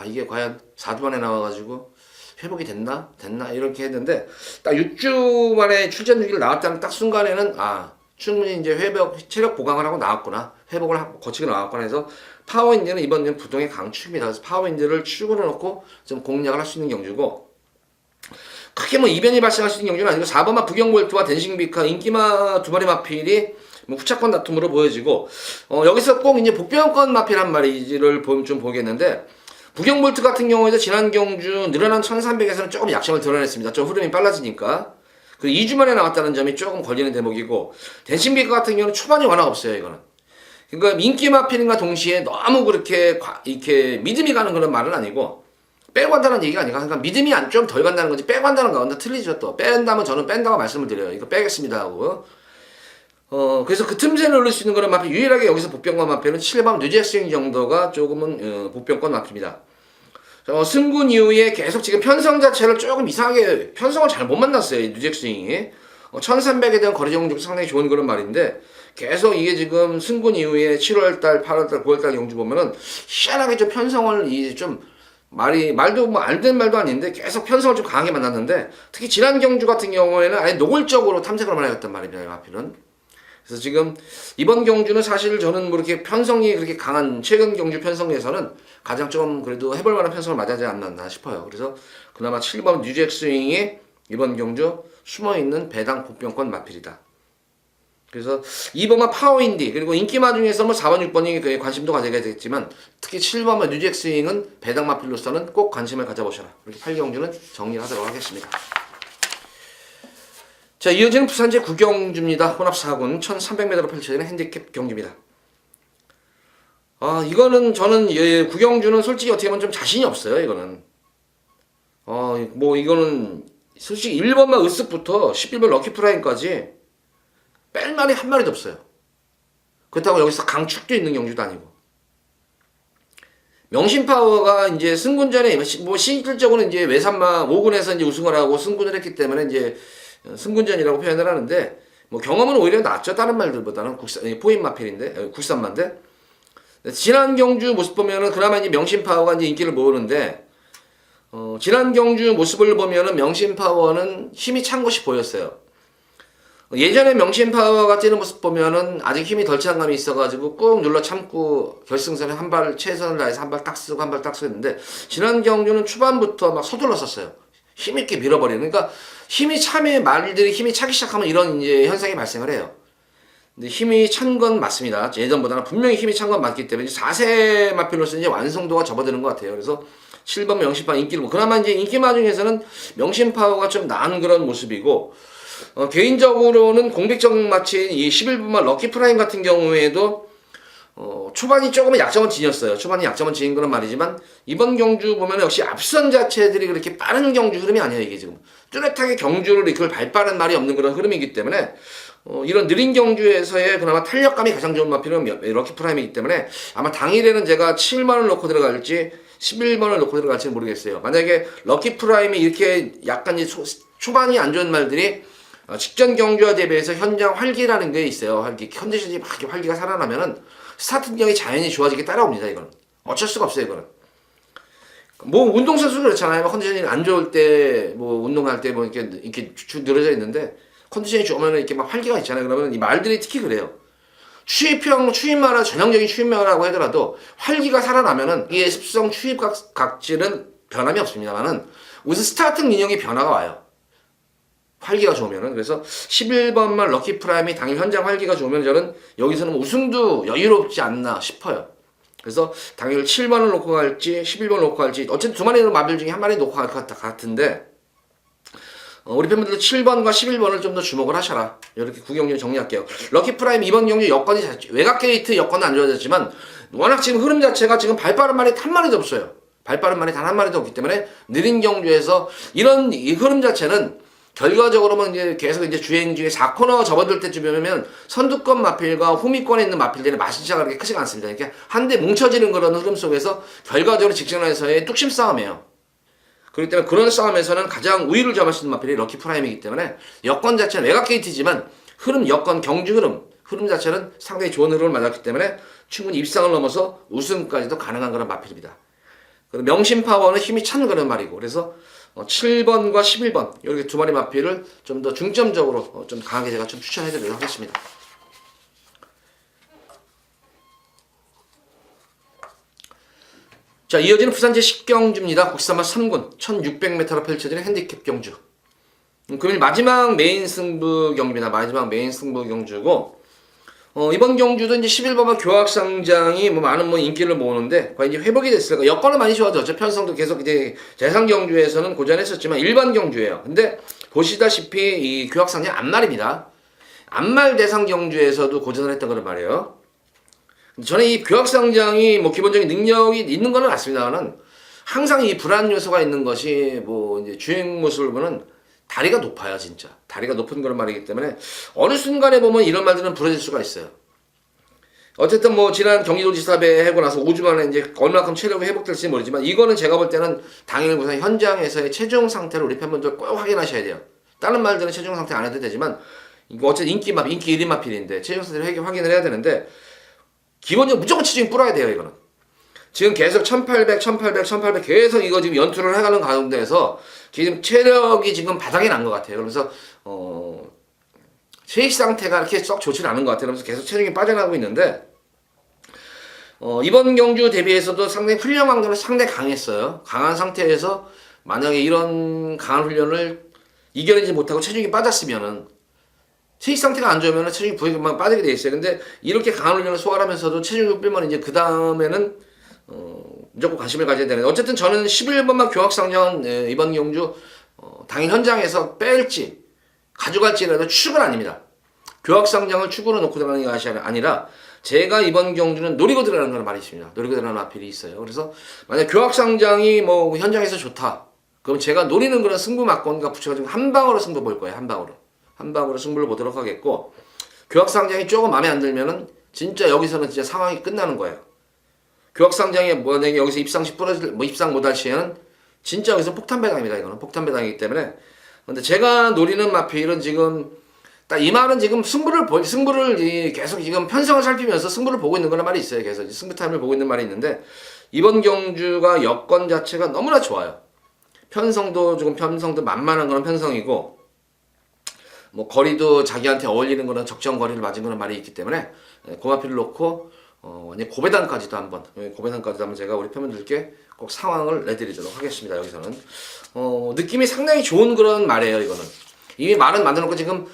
이게 과연 4주 만에 나와가지고, 회복이 됐나? 이렇게 했는데, 딱 6주 만에 출전 주기를 나왔다는 딱 순간에는, 충분히 이제 체력 보강을 하고 나왔구나. 회복을 하고 거치고 나왔구나 해서, 파워인디는 이번 년 부동의 강축입니다. 그래서 파워인디를 출근해 놓고 좀 공략을 할 수 있는 경주고, 크게 뭐 이변이 발생할 수 있는 경주는 아니고 4번마 부경볼트와 댄싱비카 인기마 두 마리 마필이 뭐 후차권 다툼으로 보여지고 여기서 꼭 이제 복병권 마필 한 마리를 좀 보겠는데 부경볼트 같은 경우에도 지난 경주 늘어난 1300에서는 조금 약점을 드러냈습니다. 좀 흐름이 빨라지니까. 그 2주 만에 나왔다는 점이 조금 걸리는 대목이고 댄싱비카 같은 경우는 초반이 워낙 없어요. 이거는. 그러니까 인기 마필인과 동시에 너무 그렇게 이렇게 믿음이 가는 그런 말은 아니고 빼고 간다는 얘기가 아니라 그러니까 믿음이 좀 덜 간다는 건지 빼고 간다는 거 완전 틀리죠. 또 뺀다면 저는 뺀다고 말씀을 드려요. 이거 빼겠습니다 하고 그래서 그 틈새를 노릴 수 있는 그런 마필 유일하게 여기서 복병권 마필은 7번 뉴잭스윙 정도가 조금은 복병권 마필입니다. 승군 이후에 계속 지금 편성 자체를 조금 이상하게 편성을 잘 못 만났어요. 이 뉴잭스윙이 1300에 대한 거리 정도가 상당히 좋은 그런 말인데 계속 이게 지금 승군 이후에 7월달, 8월달, 9월달 경주 보면은 희한하게 좀 편성을 좀 말도 뭐 안 된 말도 아닌데 계속 편성을 좀 강하게 만났는데 특히 지난 경주 같은 경우에는 아예 노골적으로 탐색을 해야겠단 말입니다. 하필은. 그래서 지금 이번 경주는 사실 저는 뭐 이렇게 편성이 그렇게 강한 최근 경주 편성에서는 가장 좀 그래도 해볼 만한 편성을 맞아지 않았나 싶어요. 그래서 그나마 7번 뉴잭스윙이 이번 경주 숨어있는 배당 복병권 마필이다. 그래서 2번만 파워인디 그리고 인기마 중에서 뭐 4번 6번이 관심도 가져야 되겠지만 특히 7번만 뉴잭스윙은 배당 마필로서는 꼭 관심을 가져보셔라. 이렇게 8경주는 정리하도록 하겠습니다. 자, 이어지는 부산제 9경주입니다. 혼합 4군 1300m로 펼쳐지는 핸디캡 경기입니다. 이거는 저는 9경주는 솔직히 어떻게 보면 좀 자신이 없어요. 이거는 뭐 이거는 솔직히 1번만 으쓱부터 11번 럭키프라임까지 뺄 말이 한 마리도 없어요. 그렇다고 여기서 강축도 있는 경주도 아니고. 명신파워가 이제 승군전에 뭐 실질적으로는 이제 외산마 5군에서 이제 우승을 하고 승군을 했기 때문에 이제 승군전이라고 표현을 하는데 뭐 경험은 오히려 낫죠. 다른 말들보다는 포인 마필인데 국산마인데 지난 경주 모습 보면은 그나마 이제 명신파워가 이제 인기를 모으는데 지난 경주 모습을 보면은 명신파워는 힘이 찬 것이 보였어요. 예전에 명신파워가 뛰는 모습 보면은 아직 힘이 덜 찬 감이 있어가지고 꾹 눌러 참고 결승선에 한 발 최선을 다해서 한 발 딱 쓰고 한 발 딱 쓰고 했는데 지난 경주는 초반부터 막 서둘렀었어요. 힘있게 밀어버리는. 그러니까 힘이 차면 말들이 힘이 차기 시작하면 이런 이제 현상이 발생을 해요. 근데 힘이 찬 건 맞습니다. 예전보다는 분명히 힘이 찬 건 맞기 때문에 4세 마필로서 이제 완성도가 접어드는 것 같아요. 그래서 7번 명신파워 인기를 그나마 이제 인기마 중에서는 명신파워가 좀 나은 그런 모습이고 개인적으로는 공백적 마친 이 11번마 럭키프라임 같은 경우에도 초반이 조금은 약점은 지녔어요. 초반이 약점은 지닌 그런 말이지만 이번 경주 보면 역시 앞선 자체들이 그렇게 빠른 경주 흐름이 아니에요. 이게 지금 뚜렷하게 경주를 이끌 발빠른 말이 없는 그런 흐름이기 때문에 이런 느린 경주에서의 그나마 탄력감이 가장 좋은 마필은 럭키프라임이기 때문에 아마 당일에는 제가 7번을 놓고 들어갈지 11번을 놓고 들어갈지는 모르겠어요. 만약에 럭키프라임이 이렇게 약간 초반이 안 좋은 말들이 직전 경주와 대비해서 현장 활기라는 게 있어요. 컨디션이 막 활기가 살아나면은 스타트 경이 자연히 좋아지게 따라옵니다. 이거는 어쩔 수가 없어요. 이거는 뭐 운동선수도 그렇잖아요. 컨디션이 안 좋을 때 뭐 운동할 때 뭐 이렇게 쭉 늘어져 있는데 컨디션이 좋으면 이렇게 막 활기가 있잖아요. 그러면 이 말들이 특히 그래요. 추임마라 전형적인 추임마라고 하더라도 활기가 살아나면은 이게 습성 추입 각질은 변함이 없습니다만은 우선 스타팅 인형의 변화가 와요. 활기가 좋으면은. 그래서 11번만 럭키프라임이 당일 현장 활기가 좋으면 저는 여기서는 우승도 여유롭지 않나 싶어요. 그래서 당일 7번을 놓고 갈지 11번을 놓고 갈지 어쨌든 두 마리의 마필 중에 한 마리 놓고 갈 것 같은데 우리 팬분들도 7번과 11번을 좀 더 주목을 하셔라. 이렇게 9경주 정리할게요. 럭키프라임 이번 경주 여건이 외곽 게이트 여건은 안 좋아졌지만 워낙 지금 흐름 자체가 지금 발빠른 말이 한 마리도 없어요. 발빠른 말이 단 한 마리도 없기 때문에 느린 경주에서 이런 이 흐름 자체는 결과적으로는 이제 계속 이제 주행 중에 4코너 접어들 때쯤이면 선두권 마필과 후미권에 있는 마필들의 마신차가 그렇게 크지가 않습니다. 이렇게 한데 뭉쳐지는 그런 흐름 속에서 결과적으로 직전에서의 뚝심 싸움이에요. 그렇기 때문에 그런 싸움에서는 가장 우위를 점할 수 있는 마필이 럭키 프라임이기 때문에 여건 자체는 외곽 게이트지만 흐름, 여건, 경주 흐름 자체는 상당히 좋은 흐름을 맞았기 때문에 충분히 입상을 넘어서 우승까지도 가능한 그런 마필입니다. 명심 파워는 힘이 찬 그런 말이고, 그래서 7번과 11번 이렇게 두 마리 마필을 좀 더 중점적으로 좀 강하게 제가 좀 추천해드리도록 하겠습니다. 자, 이어지는 부산 제10경주입니다. 국산마 3군 1600m로 펼쳐지는 핸디캡 경주. 금일 마지막 메인 승부 경기입니다. 마지막 메인 승부 경주고, 이번 경주도 이제 11번마 교학상장이 많은 인기를 모으는데, 과연 이제 회복이 됐을까? 여건은 많이 좋아졌죠. 편성도 계속 이제 재상 경주에서는 고전했었지만 일반 경주예요. 근데 보시다시피 이 교학상장 앞말입니다. 앞말 대상 경주에서도 고전을 했던 그런 말이에요. 저는 이 교학상장이 기본적인 능력이 있는 거는 맞습니다만, 항상 이 불안 요소가 있는 것이 이제 주행 모습을 보면 다리가 높아요, 진짜. 다리가 높은 그런 말이기 때문에 어느 순간에 보면 이런 말들은 부러질 수가 있어요. 어쨌든 지난 경기도지사배 하고 나서 5주 만에 이제 얼마큼 체력이 회복될지 모르지만, 이거는 제가 볼 때는 당일 부산 현장에서의 체중 상태를 우리 팬분들 꼭 확인하셔야 돼요. 다른 말들은 체중 상태 안 해도 되지만, 이거 어쨌든 인기 1위 마필인데 체중 상태를 확인을 해야 되는데, 기본적으로 무조건 체중이 불어야 돼요, 이거는. 지금 계속 1800 계속 이거 지금 연투를 해가는 가운데에서 지금 체력이 지금 바닥이 난 것 같아요. 그러면서 체익 상태가 이렇게 썩 좋지는 않은 것 같아요. 그러면서 계속 체중이 빠져나가고 있는데, 이번 경주 대비해서도 상당히 훈련 강도는 상당히 강했어요. 강한 상태에서 만약에 이런 강한 훈련을 이겨내지 못하고 체중이 빠졌으면은, 체익 상태가 안 좋으면 체중이 부하게 빠지게 돼 있어요. 근데 이렇게 강한 훈련을 소화하면서도 체중이 빼면 이제 그 다음에는 무조건 관심을 가져야 되는데, 어쨌든 저는 11번만 교학상장 이번 경주 당일 현장에서 뺄지 가져갈지라도 축은 아닙니다. 교학상장을 축으로 놓고 들어가는 것이 아니라 제가 이번 경주는 노리고 들어가는 그런 말이 있습니다. 노리고 들어가는 마필이 있어요. 그래서 만약 교학상장이 현장에서 좋다, 그럼 제가 노리는 그런 승부 막건과 붙여가지고 한 방으로 승부 볼 거예요. 한 방으로 승부를 보도록 하겠고, 교학상장이 조금 마음에 안 들면은 진짜 여기서는 진짜 상황이 끝나는 거예요. 교학상장에 만약에 여기서 입상시 입상 못할 시에는 진짜 여기서 폭탄 배당입니다. 이거는 폭탄 배당이기 때문에. 근데 제가 노리는 마필은 지금 딱 이 말은 지금 승부를 계속 지금 편성을 살피면서 승부를 보고 있는 그런 말이 있어요. 계속 승부 타임을 보고 있는 말이 있는데, 이번 경주가 여건 자체가 너무나 좋아요. 편성도 만만한 그런 편성이고, 거리도 자기한테 어울리는 그런 적정 거리를 맞은 그런 말이 있기 때문에 고마필을 놓고 고배당까지도 한번 제가 우리 팬분들께 꼭 상황을 내드리도록 하겠습니다. 여기서는 느낌이 상당히 좋은 그런 말이에요. 이거는 이미 말은 만들어놓고, 지금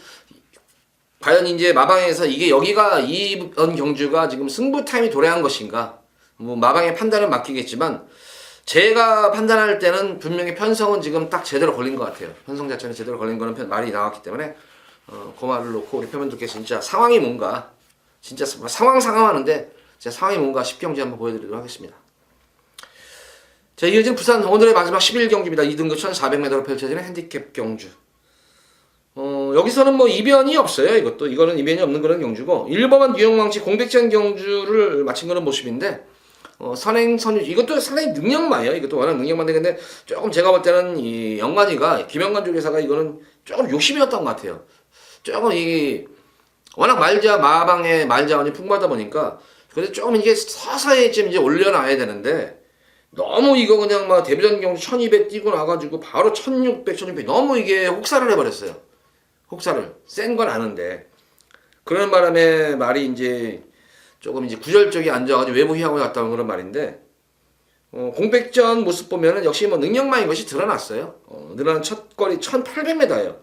과연 이제 마방에서 이게 여기가 이번 경주가 지금 승부 타임이 도래한 것인가, 마방의 판단을 맡기겠지만, 제가 판단할 때는 분명히 편성은 지금 딱 제대로 걸린 것 같아요. 편성 자체는 제대로 걸린 거는 말이 나왔기 때문에 그 말을 놓고 우리 팬분들께 진짜 상황이 뭔가, 진짜 상황하는데 제 상황이 뭔가 10경주 한번 보여드리도록 하겠습니다. 자, 이어진 부산 오늘의 마지막 11경주입니다. 2등급 1400m로 펼쳐지는 핸디캡 경주. 여기서는 이변이 없어요. 이거는 이변이 없는 그런 경주고, 1번만 뉴욕망치 공백전 경주를 마친 그런 모습인데, 선행선유, 이것도 상당히 능력마예요. 이것도 워낙 능력만데, 근데 조금 제가 볼 때는 이 영관이가, 김영관 쪽에서가 이거는 조금 욕심이었던 것 같아요. 조금 워낙 마방의 말자원이 풍부하다 보니까, 그래서 조금 이게 서서히 좀 이제 올려놔야 되는데, 너무 이거 그냥 데뷔전 경주 1200 뛰고 나가지고 바로 1600 너무 이게 혹사를 해버렸어요. 혹사를. 센 건 아는데. 그런 바람에 말이 이제 조금 이제 구절적이 앉아가지고 외부 희망을 갔다 온 그런 말인데, 공백전 모습 보면은 역시 능력만인 것이 드러났어요. 늘어난 첫 거리 1800m예요.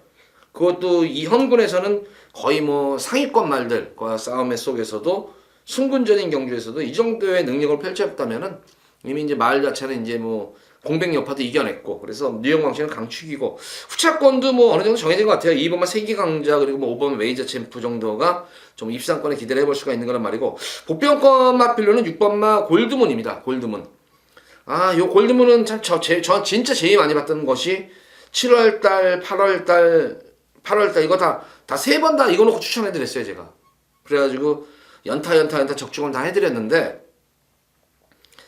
그것도 이 현군에서는 거의 상위권 말들과 싸움의 속에서도 승군전인 경주에서도 이 정도의 능력을 펼쳤다면은 이미 이제 말 자체는 이제 공백 여파도 이겨냈고, 그래서 뉴욕망치는 강축이고, 후차권도 어느 정도 정해진 것 같아요. 2번만 세계 강자, 그리고 5번 웨이저 챔프 정도가 좀 입상권에 기대를 해볼 수가 있는 거란 말이고, 복병권 마필로는 6번마 골드문입니다. 골드문. 요 골드문은 참 저 진짜 제일 많이 봤던 것이 7월달, 8월달 이거 다 세 번 다 이거 놓고 추천해드렸어요 제가. 그래가지고 연타 적중을 다 해드렸는데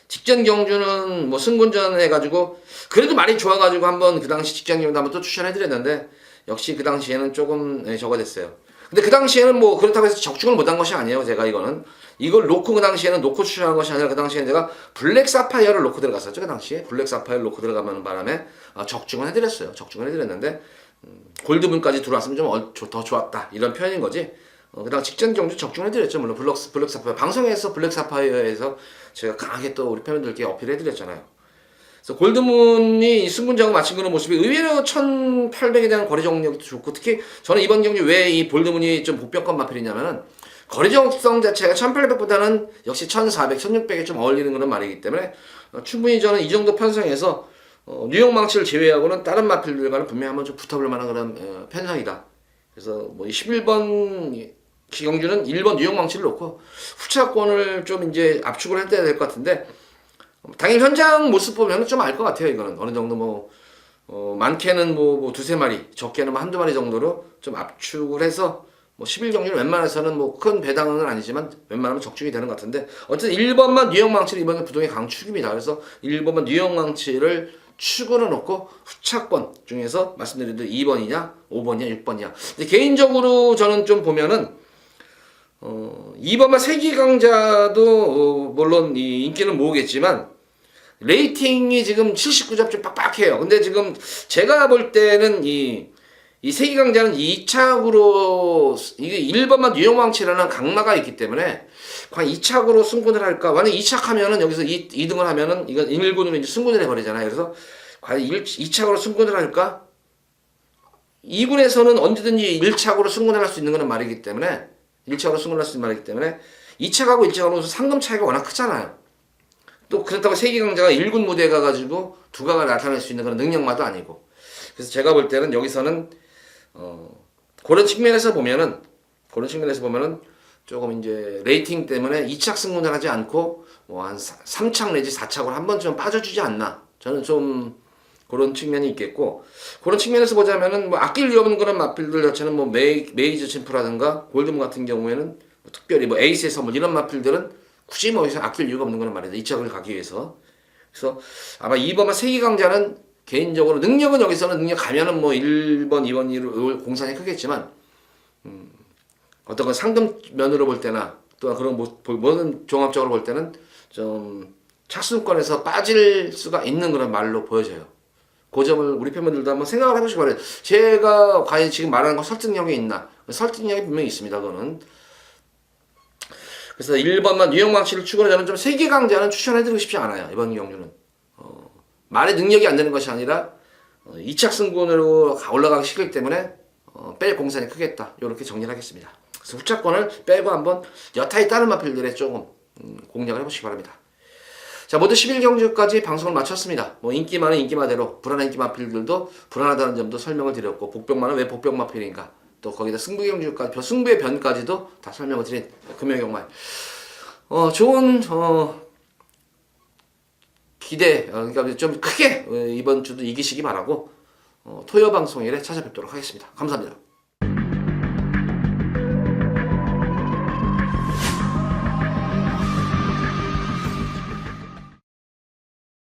직전 경주는 뭐 승군전 해가지고 그래도 많이 좋아가지고 한번 그 당시 직전 경주 한번 또 추천해드렸는데 역시 그 당시에는 조금 저거 됐어요. 근데 그 당시에는 뭐 그렇다고 해서 적중을 못한 것이 아니에요. 제가 이걸 놓고 그 당시에는 놓고 추천한 것이 아니라 그 당시에는 제가 블랙 사파이어를 놓고 들어갔었죠. 그 당시에 블랙 사파이어를 놓고 들어가는 바람에 적중을 해드렸어요. 적중을 해드렸는데 골드문까지 들어왔으면 좀 더 좋았다 이런 표현인 거지. 그다음 직전 경주 적중을 해드렸죠. 물론 블랙 사파이어 방송에서 블랙 사파이어에서 제가 강하게 또 우리 팬분들께 어필해드렸잖아요. 그래서 골드문이 승군장을 마친 그런 모습이 의외로 1800에 대한 거리 정력도 좋고 특히 저는 이번 경주 왜 이 골드문이 좀 복병권 마필이냐면은 거리 정성 자체가 1800보다는 역시 1400, 1600에 좀 어울리는 그런 말이기 때문에 충분히 저는 이 정도 편성에서 뉴욕 망치를 제외하고는 다른 마필들과는 분명히 한번 좀 붙어볼 만한 그런 편성이다. 그래서 뭐 11번 기경주는 1번 뉴욕 망치를 놓고 후차권을 좀 이제 압축을 해야 될 것 같은데 당연히 현장 모습 보면 좀 알 것 같아요. 이거는 어느 정도 많게는 뭐 두세 마리, 적게는 뭐 한두 마리 정도로 좀 압축을 해서 뭐 11경주는 웬만해서는 뭐 큰 배당은 아니지만 웬만하면 적중이 되는 것 같은데 어쨌든 1번만 뉴욕 망치를 이번에 부동의 강축입니다. 그래서 1번만 뉴욕 망치를 축으로 놓고 후차권 중에서 말씀드린 대로 2번이냐 5번이냐 6번이냐 근데 개인적으로 저는 좀 보면은 2번만 세기강자도 물론 이 인기는 모으겠지만 레이팅이 지금 79점 좀 빡빡해요. 근데 지금 제가 볼 때는 이 세기강자는 2착으로 이게 1번만 뉴욕망치라는 강마가 있기 때문에 과연 2착으로 승군을 할까? 만약 2착하면은 여기서 2등을 하면은 이건 1군으로 이제 승군을 해버리잖아요. 그래서 과연 2착으로 승군을 할까? 2군에서는 언제든지 1착으로 승군을 할 수 있는 거는 말이기 때문에 1착으로 승군을 할 수 있는 말이기 때문에 2착하고 1착하고 상금 차이가 워낙 크잖아요. 또 그렇다고 세기강자가 1군 무대에 가가지고 두각을 나타낼 수 있는 그런 능력마도 아니고 그래서 제가 볼 때는 여기서는 그런 측면에서 보면은 조금 이제 레이팅 때문에 2착 승군을 하지 않고 뭐 한 3착 내지 4착으로 한 번쯤 빠져주지 않나 저는 좀 그런 측면이 있겠고 그런 측면에서 보자면은 뭐 아낄 리 없는 그런 마필들 자체는 뭐 메이저 챔프라든가 골드문 같은 경우에는 뭐 특별히 뭐 에이스의 선물 이런 마필들은 굳이 뭐 여기서 아낄 이유가 없는 거는 말이죠. 2착을 가기 위해서. 그래서 아마 2번만 세기강자는 개인적으로 능력은 여기서는 능력 가면은 뭐 1번, 2번, 1을 공산이 크겠지만 어떤 건 상금 면으로 볼 때나 또 그런 모든 종합적으로 볼 때는 좀 착순권에서 빠질 수가 있는 그런 말로 보여져요. 그 점을 우리 팬분들도 한번 생각을 해보시기 바래요. 제가 과연 지금 말하는 거 설득력이 있나? 설득력이 분명히 있습니다. 그거는. 그래서 1번만 뉴욕 망치를 추구로 저는 좀 세기강자는 추천해드리고 싶지 않아요. 이번 경주는. 말의 능력이 안 되는 것이 아니라 2착 승군으로 올라가기 싫기 때문에 뺄 공산이 크겠다. 이렇게 정리를 하겠습니다. 그래서 후차권을 빼고 한번 여타의 다른 마필들에 조금 공략을 해보시기 바랍니다. 자, 모두 11경주까지 방송을 마쳤습니다. 뭐 인기 많은 인기마대로 불안한 인기 마필들도 불안하다는 점도 설명을 드렸고 복병마는 왜 복병 마필인가 또 거기다 승부경주까지 승부의 변까지도 다 설명을 드린 금요경말 좋은 기대 그러니까 좀 크게 이번 주도 이기시기 바라고 토요 방송일에 찾아뵙도록 하겠습니다. 감사합니다.